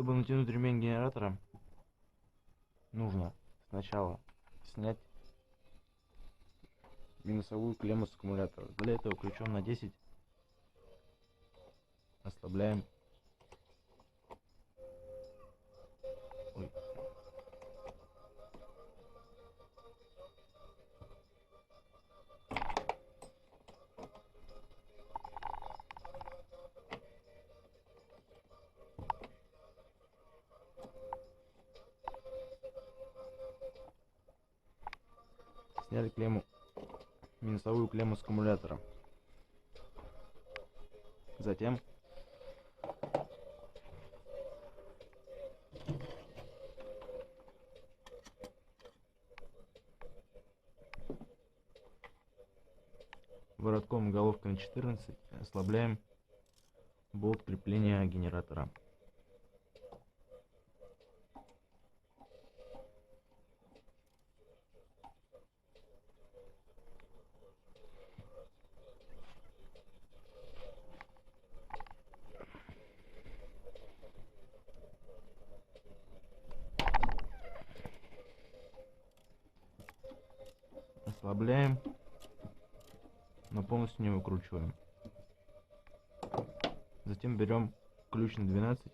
Чтобы натянуть ремень генератора, нужно сначала снять минусовую клемму с аккумулятора. Для этого ключом на 10 ослабляем. Ой. Сняли клемму, минусовую клемму с аккумулятора. Затем воротком головкой на 14 ослабляем болт крепления генератора. Ослабляем, но полностью не выкручиваем. Затем берем ключ на 12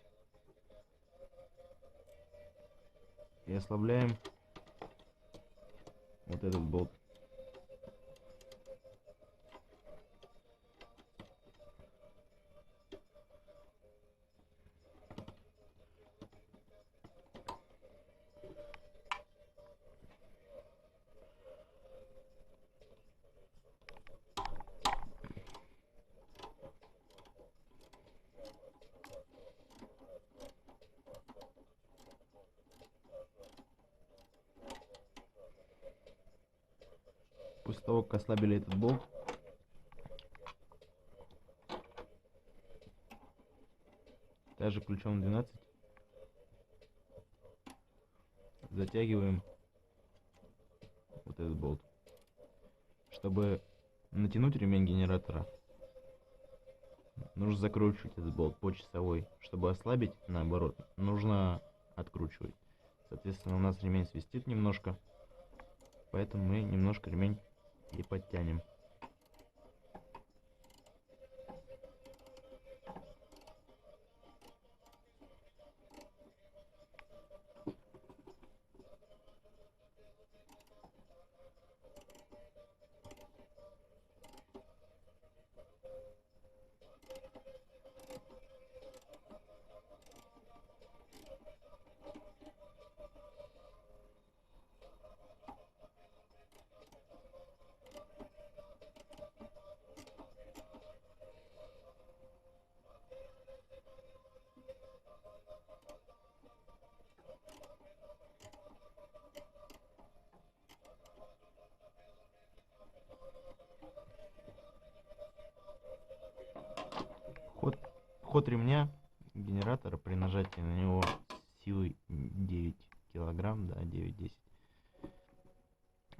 и ослабляем вот этот болт. После того, как ослабили этот болт, также ключом 12 затягиваем вот этот болт. Чтобы натянуть ремень генератора, нужно закручивать этот болт по часовой. Чтобы ослабить, наоборот, нужно откручивать. Соответственно, у нас ремень свистит немножко, поэтому мы немножко ремень и подтянем. Ход ремня генератора при нажатии на него силой 9 килограмм, да, 9-10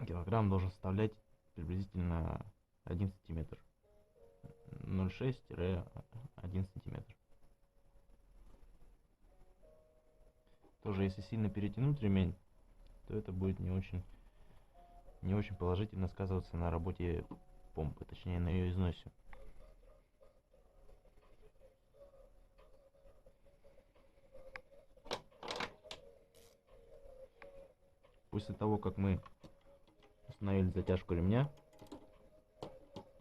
килограмм должен составлять приблизительно 1 сантиметр, 0,6-1 сантиметр. Тоже, если сильно перетянуть ремень, то это будет не очень положительно сказываться на работе помпы, точнее на ее износе. После того, как мы установили затяжку ремня,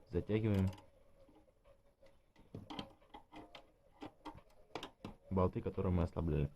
затягиваем болты, которые мы ослабляли.